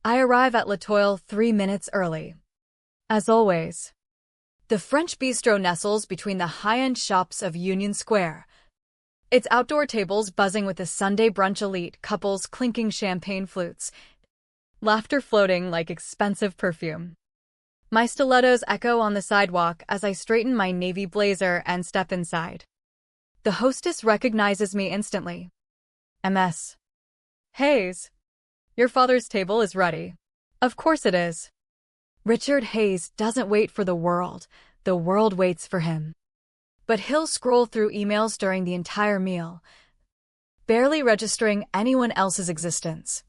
I arrive at La Toile 3 minutes early. As always. The French bistro nestles between the high-end shops of Union Square. Its outdoor tables buzzing with the Sunday brunch elite, couples clinking champagne flutes, laughter floating like expensive perfume. My stilettos echo on the sidewalk as I straighten my navy blazer and step inside. The hostess recognizes me instantly. MS. Hayes. Your father's table is ready. Of course it is. Richard Hayes doesn't wait for the world waits for him. But he'll scroll through emails during the entire meal, barely registering anyone else's existence.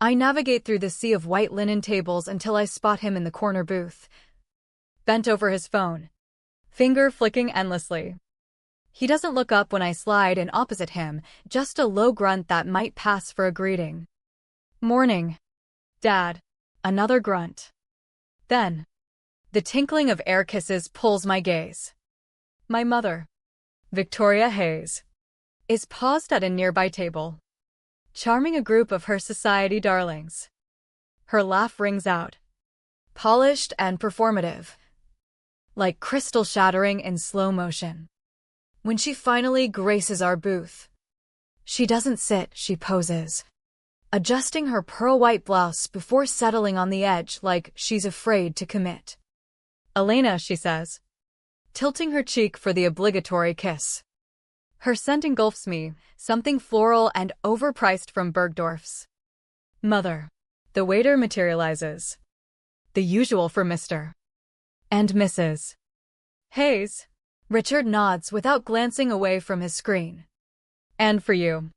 I navigate through the sea of white linen tables until I spot him in the corner booth, bent over his phone, finger flicking endlessly. He doesn't look up when I slide in opposite him, just a low grunt that might pass for a greeting. Morning, Dad. Another grunt. Then, the tinkling of air kisses pulls my gaze. My mother, Victoria Hayes, is paused at a nearby table, charming a group of her society darlings. Her laugh rings out, polished and performative, like crystal shattering in slow motion. When she finally graces our booth, she doesn't sit, she poses, adjusting her pearl-white blouse before settling on the edge like she's afraid to commit. Elena, she says, tilting her cheek for the obligatory kiss. Her scent engulfs me, something floral and overpriced from Bergdorf's. Mother. The waiter materializes. The usual for Mr. and Mrs. Hayes. Richard nods without glancing away from his screen. And for you,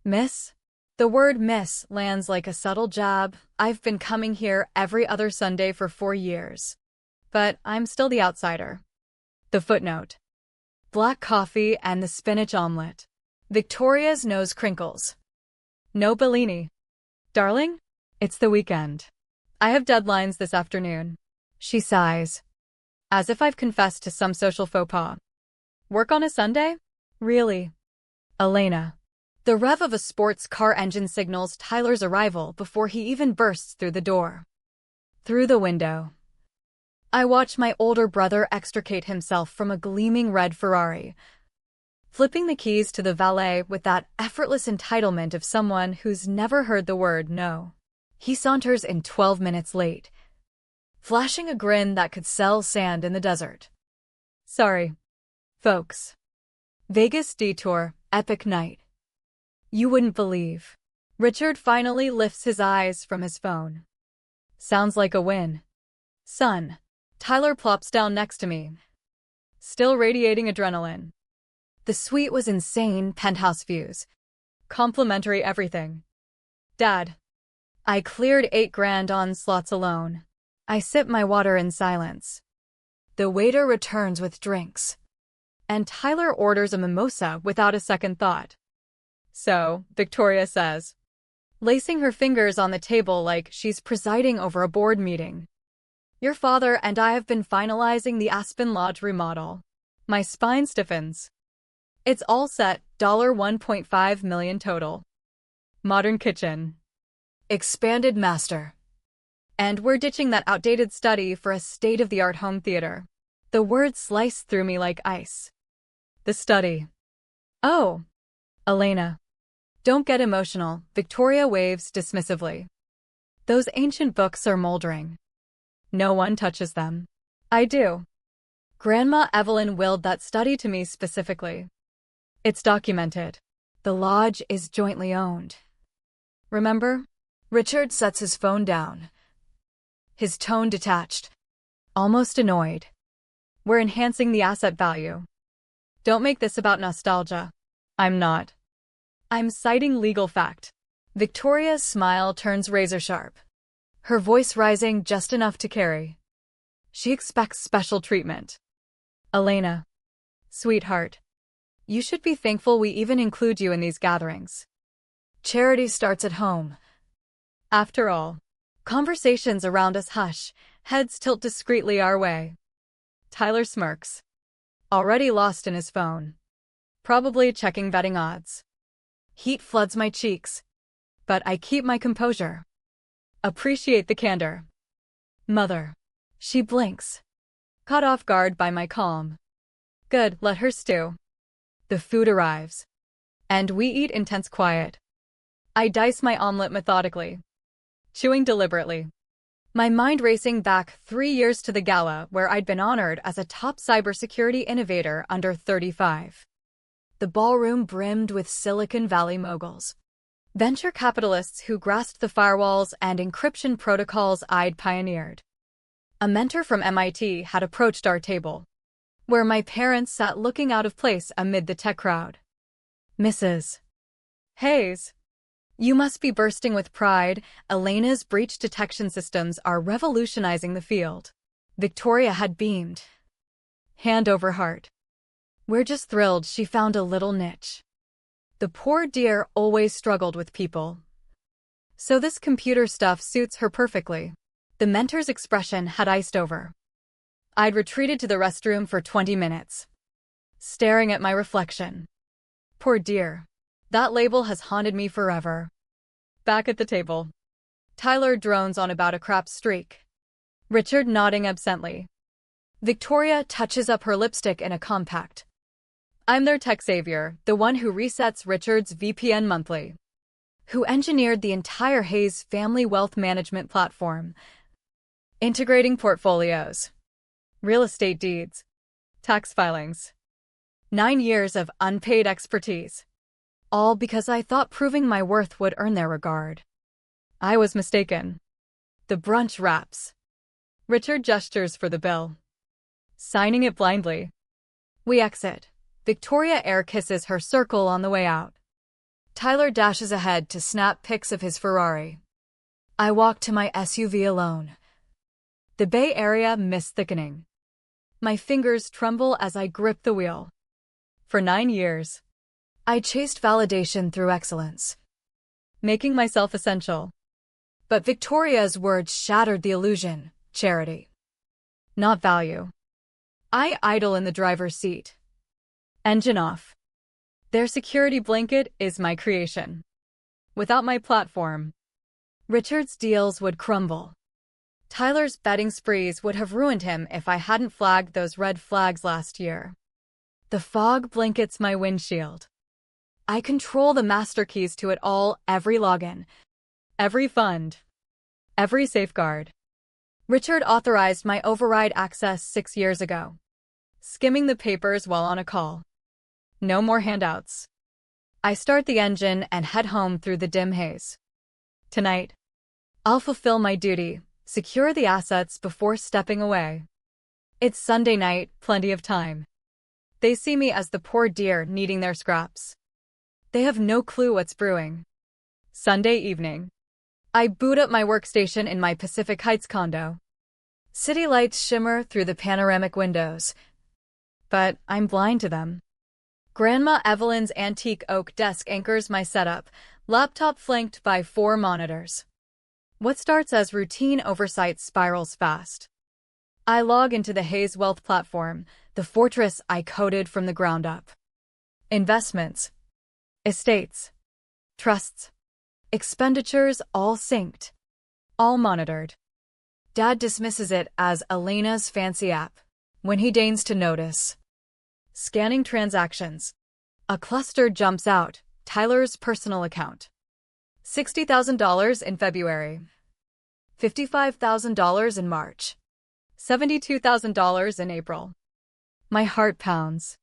Miss? The word miss lands like a subtle jab. I've been coming here every other Sunday for 4 years. But I'm still the outsider. The footnote. Black coffee and the spinach omelet. Victoria's nose crinkles. No Bellini. Darling, it's the weekend. I have deadlines this afternoon. She sighs, as if I've confessed to some social faux pas. Work on a Sunday? Really? Elena. The rev of a sports car engine signals Tyler's arrival before he even bursts through the door. Through the window, I watch my older brother extricate himself from a gleaming red Ferrari, flipping the keys to the valet with that effortless entitlement of someone who's never heard the word no. He saunters in 12 minutes late, flashing a grin that could sell sand in the desert. Sorry, folks. Vegas detour, epic night. You wouldn't believe. Richard finally lifts his eyes from his phone. Sounds like a win. Son. Tyler plops down next to me, still radiating adrenaline. The suite was insane, penthouse views. Complimentary everything. Dad. I cleared $8,000 on slots alone. I sip my water in silence. The waiter returns with drinks, and Tyler orders a mimosa without a second thought. So, Victoria says, lacing her fingers on the table like she's presiding over a board meeting. Your father and I have been finalizing the Aspen Lodge remodel. My spine stiffens. It's all set, $1.5 million total. Modern kitchen. Expanded master. And we're ditching that outdated study for a state-of-the-art home theater. The words slice through me like ice. The study. Oh. Elena. Don't get emotional, Victoria waves dismissively. Those ancient books are moldering. No one touches them. I do. Grandma Evelyn willed that study to me specifically. It's documented. The lodge is jointly owned. Remember? Richard sets his phone down, his tone detached, almost annoyed. We're enhancing the asset value. Don't make this about nostalgia. I'm not. I'm citing legal fact. Victoria's smile turns razor-sharp, her voice rising just enough to carry. She expects special treatment. Elena. Sweetheart. You should be thankful we even include you in these gatherings. Charity starts at home. After all, conversations around us hush, heads tilt discreetly our way. Tyler smirks. Already lost in his phone. Probably checking betting odds. Heat floods my cheeks, but I keep my composure. Appreciate the candor. Mother. She blinks, caught off guard by my calm. Good, let her stew. The food arrives, and we eat in tense quiet. I dice my omelet methodically, chewing deliberately, my mind racing back 3 years to the gala where I'd been honored as a top cybersecurity innovator under 35. The ballroom brimmed with Silicon Valley moguls, venture capitalists who grasped the firewalls and encryption protocols I'd pioneered. A mentor from MIT had approached our table, where my parents sat looking out of place amid the tech crowd. Mrs. Hayes, you must be bursting with pride. Elena's breach detection systems are revolutionizing the field. Victoria had beamed, hand over heart. We're just thrilled she found a little niche. The poor dear always struggled with people, so this computer stuff suits her perfectly. The mentor's expression had iced over. I'd retreated to the restroom for 20 minutes, staring at my reflection. Poor dear. That label has haunted me forever. Back at the table, Tyler drones on about a crap streak, Richard nodding absently. Victoria touches up her lipstick in a compact. I'm their tech savior, the one who resets Richard's VPN monthly, who engineered the entire Hayes family wealth management platform, integrating portfolios, real estate deeds, tax filings. 9 years of unpaid expertise. All because I thought proving my worth would earn their regard. I was mistaken. The brunch wraps. Richard gestures for the bill, signing it blindly. We exit. Victoria air kisses her circle on the way out. Tyler dashes ahead to snap pics of his Ferrari. I walk to my SUV alone. The Bay Area mist thickening. My fingers tremble as I grip the wheel. For 9 years, I chased validation through excellence, making myself essential. But Victoria's words shattered the illusion. Charity, not value. I idle in the driver's seat, engine off. Their security blanket is my creation. Without my platform, Richard's deals would crumble. Tyler's betting sprees would have ruined him if I hadn't flagged those red flags last year. The fog blankets my windshield. I control the master keys to it all, every login, every fund, every safeguard. Richard authorized my override access 6 years ago, skimming the papers while on a call. No more handouts. I start the engine and head home through the dim haze. Tonight, I'll fulfill my duty, secure the assets before stepping away. It's Sunday night, plenty of time. They see me as the poor deer needing their scraps. They have no clue what's brewing. Sunday evening. I boot up my workstation in my Pacific Heights condo. City lights shimmer through the panoramic windows, but I'm blind to them. Grandma Evelyn's antique oak desk anchors my setup, laptop flanked by 4 monitors. What starts as routine oversight spirals fast. I log into the Hayes Wealth platform, the fortress I coded from the ground up. Investments, estates, trusts, expenditures all synced, all monitored. Dad dismisses it as Elena's fancy app when he deigns to notice. Scanning transactions. A cluster jumps out, Tyler's personal account. $60,000 in February. $55,000 in March. $72,000 in April. My heart pounds.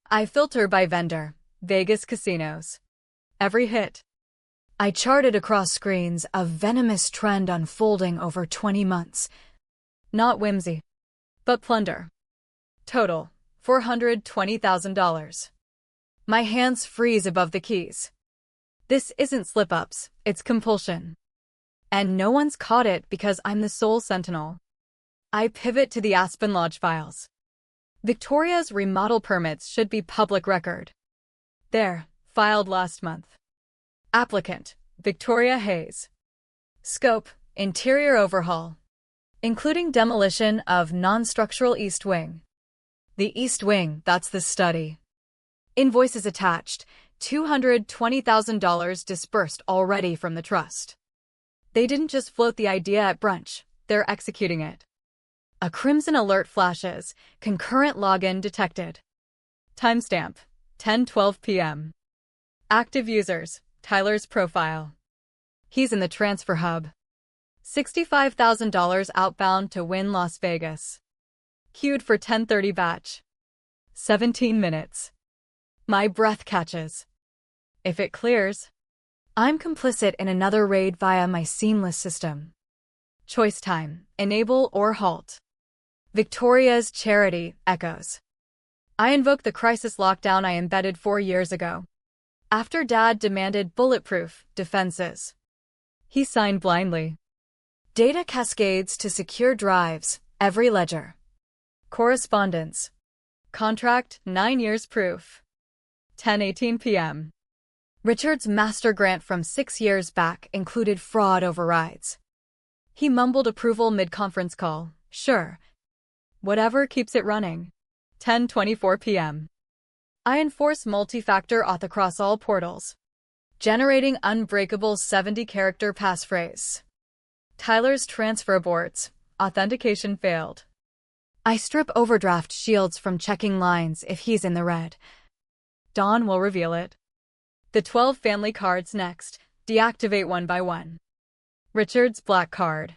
I filter by vendor. Vegas casinos. Every hit. I charted across screens a venomous trend unfolding over 20 months. Not whimsy, but plunder. Total, $420,000. My hands freeze above the keys. This isn't slip-ups, it's compulsion. And no one's caught it because I'm the sole sentinel. I pivot to the Aspen Lodge files. Victoria's remodel permits should be public record. There, filed last month. Applicant, Victoria Hayes. Scope, interior overhaul, including demolition of non-structural east wing. The east wing, that's the study. Invoices attached, $220,000 disbursed already from the trust. They didn't just float the idea at brunch, they're executing it. A crimson alert flashes, concurrent login detected. Timestamp, 10:12 p.m. Active users, Tyler's profile. He's in the transfer hub. $65,000 outbound to win Las Vegas. Queued for 10:30 batch. 17 minutes. My breath catches. If it clears, I'm complicit in another raid via my seamless system. Choice time, enable or halt. Victoria's charity echoes. I invoke the crisis lockdown I embedded 4 years ago. After Dad demanded bulletproof defenses. He signed blindly. Data cascades to secure drives, every ledger. Correspondence. Contract, 9 years proof. 10:18 p.m. Richard's master grant from 6 years back included fraud overrides. He mumbled approval mid-conference call. Sure. Whatever keeps it running. 10:24 p.m. I enforce multi-factor auth across all portals. Generating unbreakable 70-character passphrase. Tyler's transfer aborts. Authentication failed. I strip overdraft shields from checking lines if he's in the red. Dawn will reveal it. The 12 family cards next. Deactivate one by one. Richard's black card.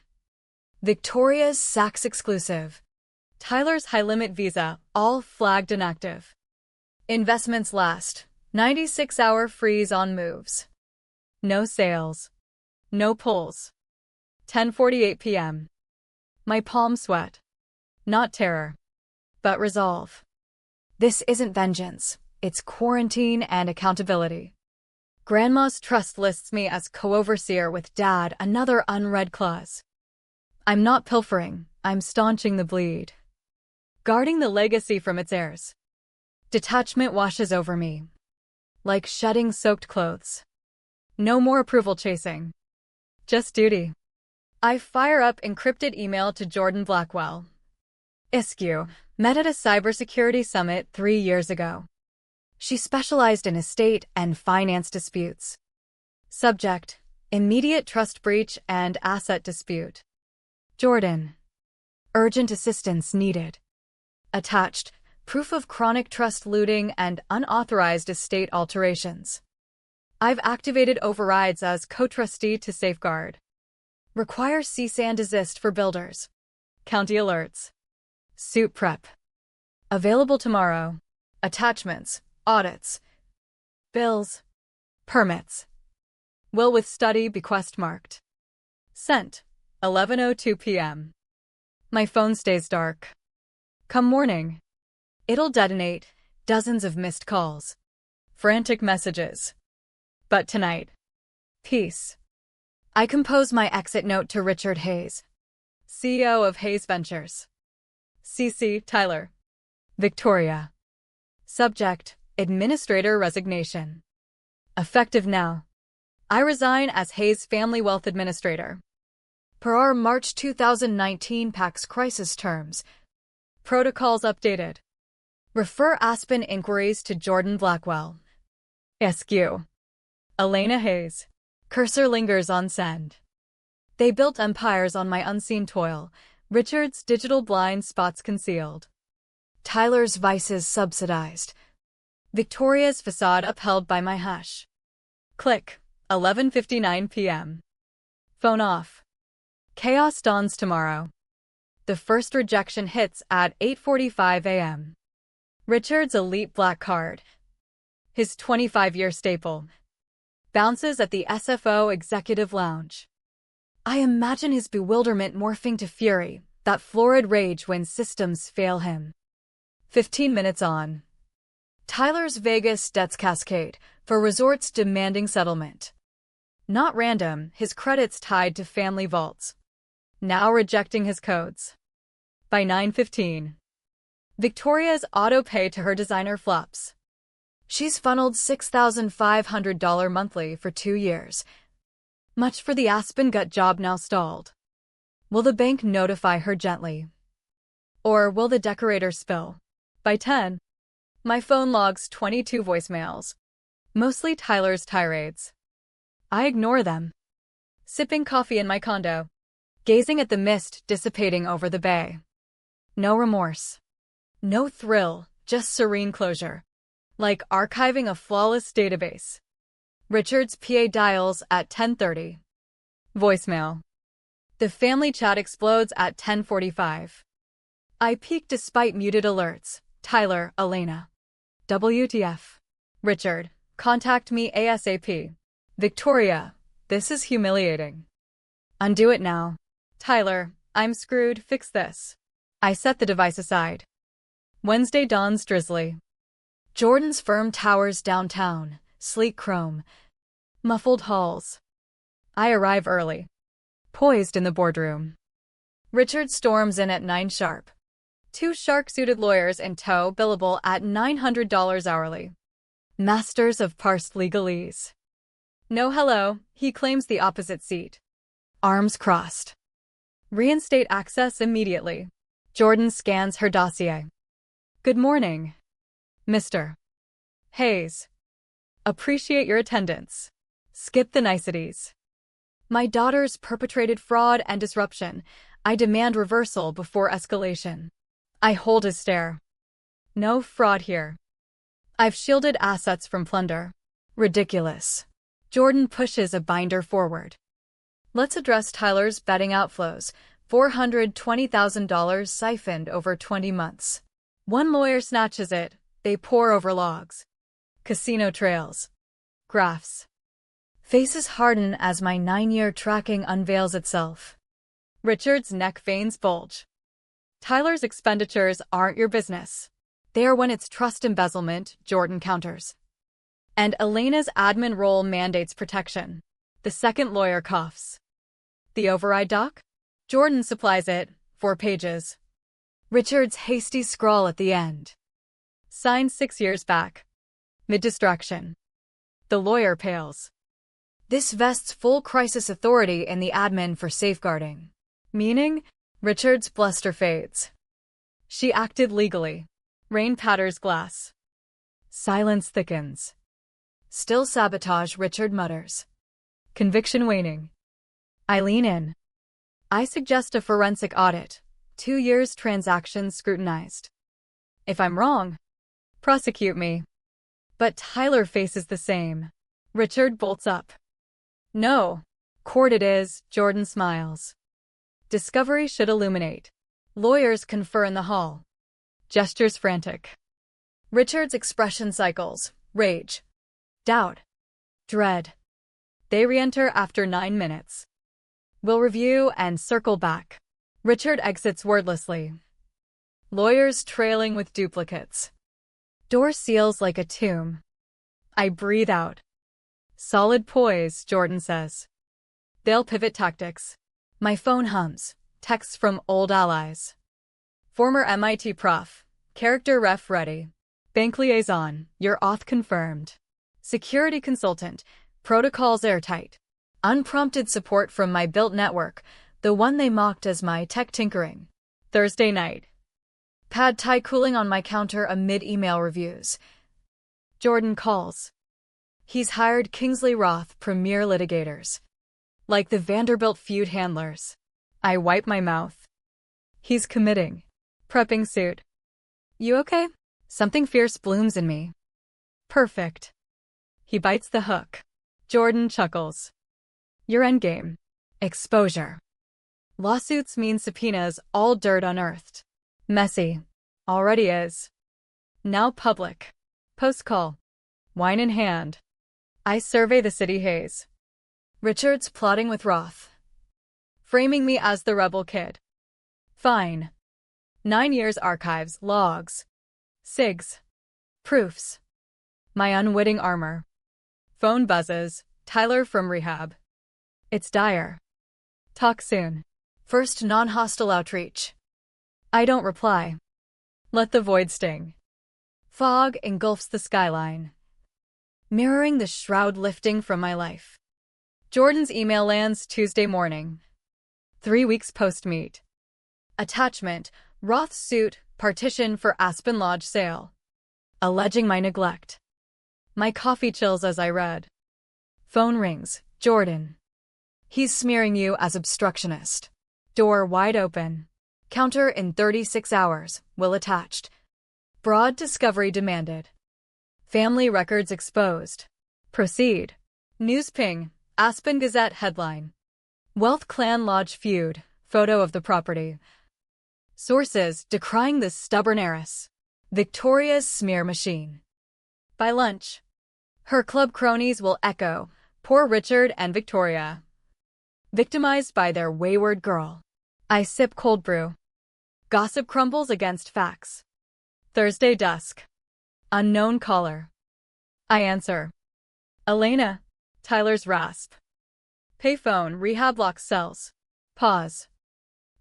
Victoria's Saks exclusive. Tyler's high-limit Visa, all flagged inactive. Investments last. 96-hour freeze on moves. No sales. No pulls. 10:48 p.m. My palms sweat. Not terror, but resolve. This isn't vengeance. It's quarantine and accountability. Grandma's trust lists me as co-overseer with Dad, another unread clause. I'm not pilfering, I'm staunching the bleed. Guarding the legacy from its heirs. Detachment washes over me. Like shedding soaked clothes. No more approval chasing. Just duty. I fire up encrypted email to Jordan Blackwell. Iskew, met at a cybersecurity summit 3 years ago. She specialized in estate and finance disputes. Subject, immediate trust breach and asset dispute. Jordan. Urgent assistance needed. Attached, proof of chronic trust looting and unauthorized estate alterations. I've activated overrides as co-trustee to safeguard. Require cease and desist for builders. County alerts. Suit prep. Available tomorrow. Attachments, audits, bills, permits. Will with study bequest marked. Sent. 11:02 p.m. My phone stays dark. Come morning. It'll detonate, dozens of missed calls. Frantic messages. But tonight. Peace. I compose my exit note to Richard Hayes, CEO of Hayes Ventures. CC Tyler. Victoria. Subject, Administrator Resignation. Effective now. I resign as Hayes Family Wealth Administrator. Per our March 2019 PAX crisis terms. Protocols updated. Refer Aspen inquiries to Jordan Blackwell. SQ. Elena Hayes. Cursor lingers on send. They built empires on my unseen toil. Richard's digital blind spots concealed. Tyler's vices subsidized. Victoria's facade upheld by my hush. Click. 11:59 p.m. Phone off. Chaos dawns tomorrow. The first rejection hits at 8:45 a.m. Richard's elite black card. His 25-year staple. Bounces at the SFO Executive Lounge. I imagine his bewilderment morphing to fury, that florid rage when systems fail him. 15 minutes on. Tyler's Vegas debts cascade, for resorts demanding settlement. Not random, his credits tied to family vaults. Now rejecting his codes. By 9:15. Victoria's auto pay to her designer flops. She's funneled $6,500 monthly for 2 years. Much for the Aspen gut job now stalled. Will the bank notify her gently? Or will the decorator spill? By 10. My phone logs 22 voicemails. Mostly Tyler's tirades. I ignore them. sipping coffee in my condo, gazing at the mist dissipating over the bay. No remorse. No thrill, just serene closure. Like archiving a flawless database. Richard's PA dials at 10:30. Voicemail. The family chat explodes at 10:45. I peek despite muted alerts. Tyler, Elena. WTF. Richard, contact me ASAP. Victoria, this is humiliating. Undo it now. Tyler, I'm screwed, fix this. I set the device aside. Wednesday dawns drizzly. Jordan's firm towers downtown, sleek chrome. Muffled halls. I arrive early. Poised in the boardroom. Richard storms in at 9 sharp. 2 shark-suited lawyers in tow, billable at $900 hourly. Masters of parsed legalese. No hello, he claims the opposite seat. Arms crossed. Reinstate access immediately. Jordan scans her dossier. Good morning, Mr. Hayes. Appreciate your attendance. Skip the niceties. My daughter's perpetrated fraud and disruption. I demand reversal before escalation. I hold his stare. No fraud here. I've shielded assets from plunder. Ridiculous. Jordan pushes a binder forward. Let's address Tyler's betting outflows. $420,000 siphoned over 20 months. One lawyer snatches it. They pore over logs. Casino trails. Graphs. Faces harden as my 9-year tracking unveils itself. Richard's neck veins bulge. Tyler's expenditures aren't your business. They are when it's trust embezzlement, Jordan counters. And Elena's admin role mandates protection. The second lawyer coughs. The override doc? Jordan supplies it, 4 pages. Richard's hasty scrawl at the end. Signed 6 years back. Mid-distraction. The lawyer pales. This vests full crisis authority in the admin for safeguarding. Meaning? Richard's bluster fades. She acted legally. Rain patters glass. Silence thickens. Still sabotage, Richard mutters. Conviction waning. I lean in. I suggest a forensic audit. 2 years transactions scrutinized. If I'm wrong, prosecute me. But Tyler faces the same. Richard bolts up. No. Court it is, Jordan smiles. Discovery should illuminate. Lawyers confer in the hall. Gestures frantic. Richard's expression cycles. Rage. Doubt. Dread. They re-enter after 9 minutes. We'll review and circle back. Richard exits wordlessly. Lawyers trailing with duplicates. Door seals like a tomb. I breathe out. Solid poise, Jordan says. They'll pivot tactics. My phone hums. Texts from old allies. Former MIT prof. Character ref ready. Bank liaison. Your auth confirmed. Security consultant. Protocols airtight. Unprompted support from my built network, the one they mocked as my tech tinkering. Thursday night. Pad thai cooling on my counter amid email reviews. Jordan calls. He's hired Kingsley Roth premier litigators. Like the Vanderbilt feud handlers. I wipe my mouth. He's committing. Prepping suit. You okay? Something fierce blooms in me. Perfect. He bites the hook. Jordan chuckles. Your endgame. Exposure. Lawsuits mean subpoenas, all dirt unearthed. Messy. Already is. Now public. Post-call. Wine in hand. I survey the city haze. Richard's plotting with Roth. Framing me as the rebel kid. Fine. 9 years archives, logs. SIGs. Proofs. My unwitting armor. Phone buzzes. Tyler from rehab. It's dire. Talk soon. First non-hostile outreach. I don't reply. Let the void sting. Fog engulfs the skyline, mirroring the shroud lifting from my life. Jordan's email lands Tuesday morning. 3 weeks post-meet. Attachment, Roth's suit, partition for Aspen Lodge sale. Alleging my neglect. My coffee chills as I read. Phone rings. Jordan. He's smearing you as obstructionist. Door wide open. Counter in 36 hours, will attached. Broad discovery demanded. Family records exposed. Proceed. News ping, Aspen Gazette headline. Wealth Clan Lodge feud, photo of the property. Sources decrying this stubborn heiress. Victoria's smear machine. By lunch. Her club cronies will echo, poor Richard and Victoria. Victimized by their wayward girl. I sip cold brew. Gossip crumbles against facts. Thursday dusk. Unknown caller. I answer. Elena. Tyler's rasp. Payphone rehab lock cells. Pause.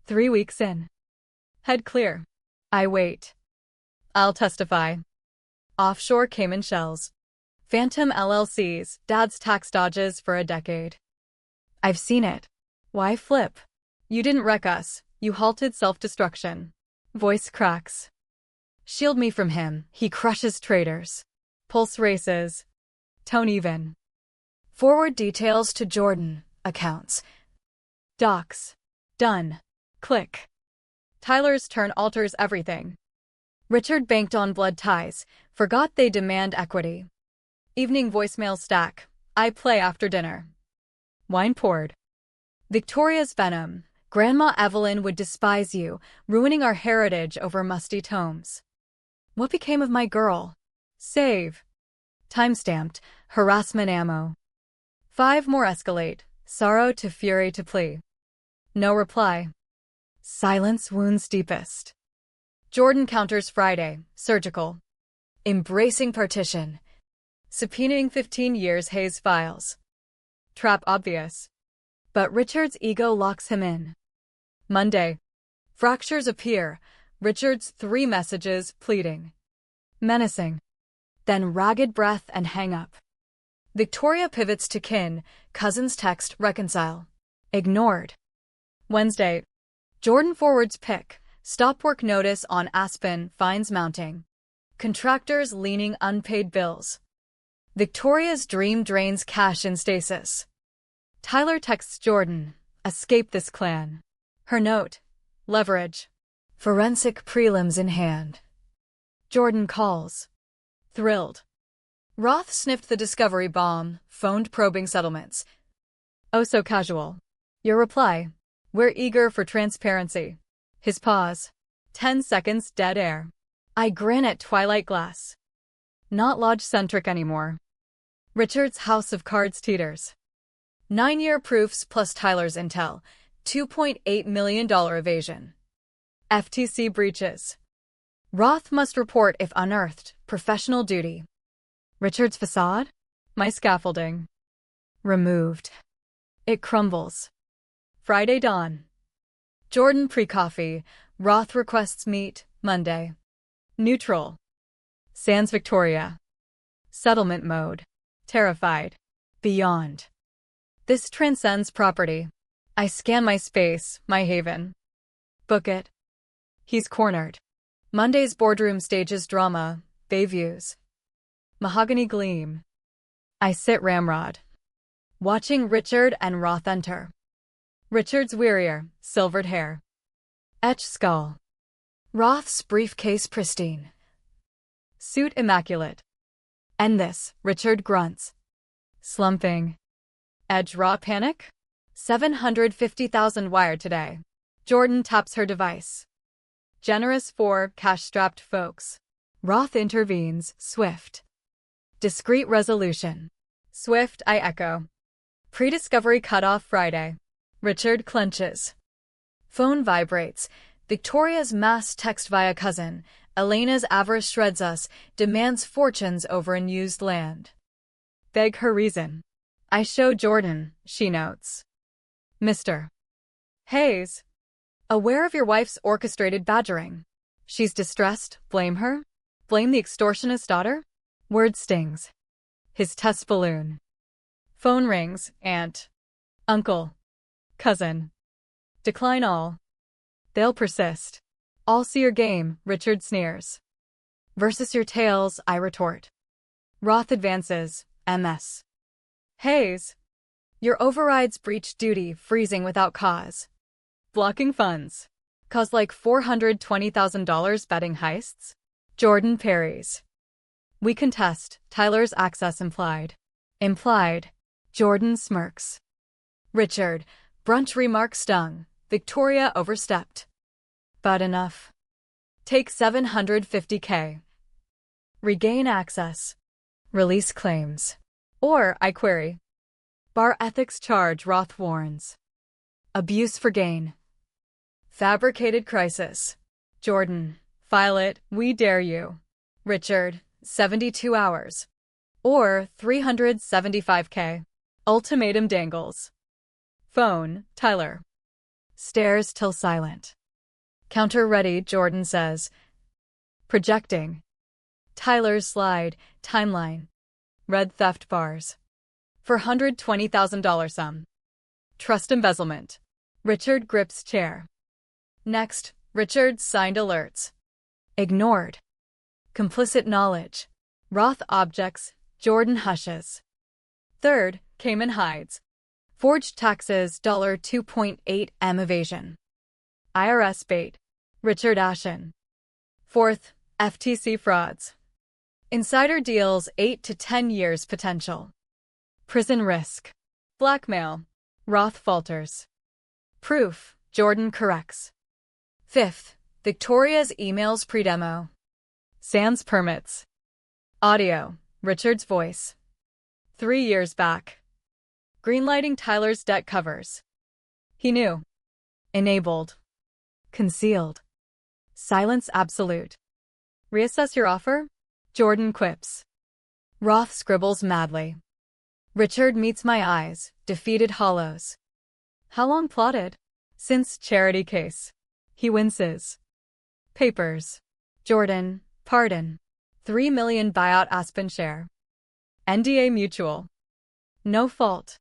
3 weeks in. Head clear. I wait. I'll testify. Offshore Cayman shells. Phantom LLCs, dad's tax dodges for a decade. I've seen it. Why flip? You didn't wreck us, you halted self-destruction. Voice cracks. Shield me from him, he crushes traitors. Pulse races. Tone even. Forward details to Jordan, accounts. Docs. Done. Click. Tyler's turn alters everything. Richard banked on blood ties, forgot they demand equity. Evening voicemail stack. I play after dinner. Wine poured. Victoria's venom. Grandma Evelyn would despise you, ruining our heritage over musty tomes. What became of my girl? Save. Timestamped. Harassment ammo. 5 more escalate. Sorrow to fury to plea. No reply. Silence wounds deepest. Jordan counters Friday. Surgical. Embracing partition. Subpoenaing 15 years Hayes files. Trap obvious. But Richard's ego locks him in. Monday. Fractures appear. Richard's 3 messages pleading. Menacing. Then ragged breath and hang up. Victoria pivots to kin. Cousin's text reconcile. Ignored. Wednesday. Jordan forwards pic. Stop work notice on Aspen finds mounting. Contractors leaning unpaid bills. Victoria's dream drains cash in stasis. Tyler texts Jordan, escape this clan. Her note, leverage. Forensic prelims in hand. Jordan calls. Thrilled. Roth sniffed the discovery bomb, phoned probing settlements. Oh so casual. Your reply. We're eager for transparency. His pause. 10 seconds dead air. I grin at Twilight Glass. Not lodge-centric anymore. Richard's house of cards teeters. 9-year proofs plus Tyler's intel. $2.8 million evasion. FTC breaches. Roth must report if unearthed. Professional duty. Richard's facade? My scaffolding. Removed. It crumbles. Friday dawn. Jordan pre-coffee. Roth requests meet. Monday. Neutral. Sans Victoria. Settlement mode. Terrified. Beyond. This transcends property. I scan my space, my haven. Book it. He's cornered. Monday's boardroom stages drama. Bayviews. Mahogany gleam. I sit ramrod. Watching Richard and Roth enter. Richard's wearier, silvered hair. Etched skull. Roth's briefcase pristine. Suit immaculate. End this, Richard grunts. Slumping. Edge raw panic? 750,000 wired today. Jordan taps her device. Generous for cash-strapped folks. Roth intervenes, swift. Discreet resolution. Swift, I echo. Pre-discovery cutoff Friday. Richard clenches. Phone vibrates. Victoria's mass text via cousin. Elena's avarice shreds us, demands fortunes over unused land. Beg her reason. I show Jordan, she notes. Mr. Hayes. Aware of your wife's orchestrated badgering. She's distressed, blame her? Blame the extortionist daughter? Word stings. His test balloon. Phone rings, aunt. Uncle. Cousin. Decline all. They'll persist. I'll see your game, Richard sneers. Versus your tales, I retort. Roth advances, MS. Hayes. Your overrides breach duty, freezing without cause. Blocking funds. Cause like $420,000 betting heists? Jordan parries. We contest. Tyler's access implied. Implied. Jordan smirks. Richard. Brunch remark stung. Victoria overstepped. But enough. Take $750K. Regain access. Release claims. Or, I query. Bar ethics charge, Roth warns. Abuse for gain. Fabricated crisis. Jordan. File it, we dare you. Richard. 72 hours. Or $375K. Ultimatum dangles. Phone, Tyler. Stares till silent. Counter ready, Jordan says. Projecting. Tyler's slide, timeline. Red theft bars. For $120,000 sum. Trust embezzlement. Richard grips chair. Next, Richard signed alerts. Ignored. Complicit knowledge. Roth objects, Jordan hushes. Third, Cayman hides. Forged taxes, $2.8 evasion. IRS bait. Richard Ashen. Fourth, FTC frauds. Insider deals, 8 to 10 years potential. Prison risk. Blackmail. Roth falters. Proof, Jordan corrects. Fifth, Victoria's emails pre-demo. Sans permits. Audio, Richard's voice. 3 years back. Greenlighting Tyler's debt covers. He knew. Enabled. Concealed. Silence absolute. Reassess your offer? Jordan quips. Roth scribbles madly. Richard meets my eyes, defeated hollows. How long plotted? Since charity case. He winces. Papers. Jordan, pardon. 3 million buyout Aspen share. NDA mutual. No fault.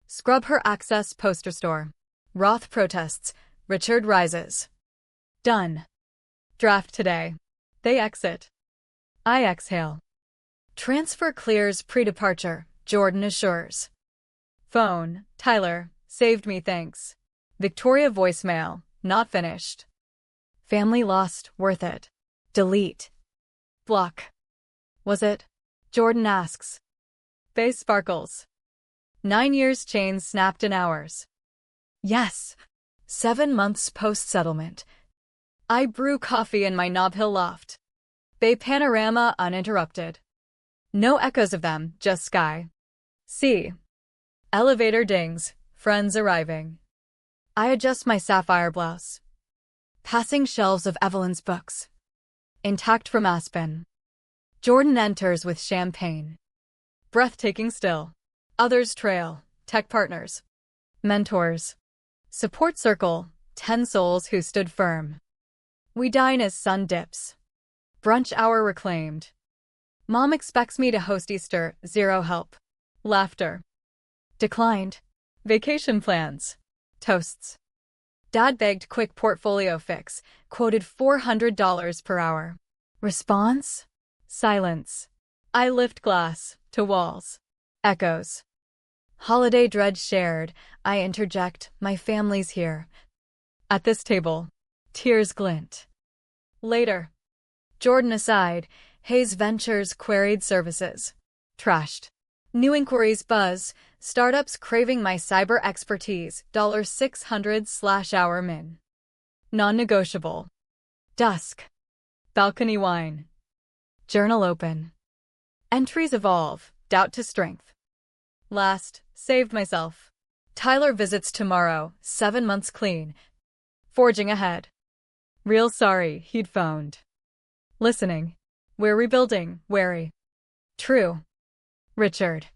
Scrub her access poster store. Roth protests. Richard rises. Done. Draft today. They exit. I exhale. Transfer clears pre-departure, Jordan assures. Phone, Tyler, saved me thanks. Victoria voicemail, not finished. Family lost, worth it. Delete. Block. Was it? Jordan asks. Face sparkles. 9 years chains snapped in hours. Yes. 7 months post-settlement. I brew coffee in my Nob Hill loft. Bay panorama uninterrupted. No echoes of them, just sky. Sea. Elevator dings, friends arriving. I adjust my sapphire blouse. Passing shelves of Evelyn's books. Intact from Aspen. Jordan enters with champagne. Breathtaking still. Others trail, tech partners. Mentors. Support circle, 10 souls who stood firm. We dine as sun dips. Brunch hour reclaimed. Mom expects me to host Easter, zero help. Laughter. Declined. Vacation plans. Toasts. Dad begged quick portfolio fix, quoted $400 per hour. Response? Silence. I lift glass, to walls. Echoes. Holiday dread shared, I interject, my family's here. At this table. Tears glint. Later. Jordan aside, Hayes Ventures queried services. Trashed. New inquiries buzz, startups craving my cyber expertise, $600/hour min. Non-negotiable. Dusk. Balcony wine. Journal open. Entries evolve, doubt to strength. Last, saved myself. Tyler visits tomorrow, 7 months clean. Forging ahead. Real sorry, he'd phoned. Listening. We're rebuilding, wary. True. Richard.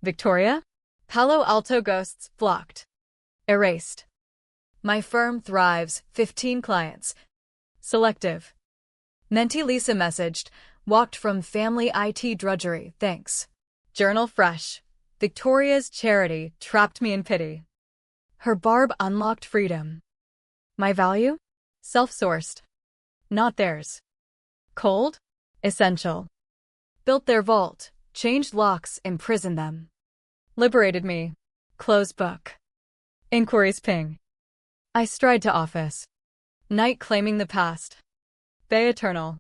Victoria? Palo Alto ghosts, blocked. Erased. My firm thrives, 15 clients. Selective. Mentee Lisa messaged, walked from family IT drudgery, thanks. Journal fresh. Victoria's charity trapped me in pity. Her barb unlocked freedom. My value? Self-sourced. Not theirs. Cold? Essential. Built their vault, changed locks, imprisoned them. Liberated me. Close book. Inquiries ping. I stride to office. Night claiming the past. Bay eternal.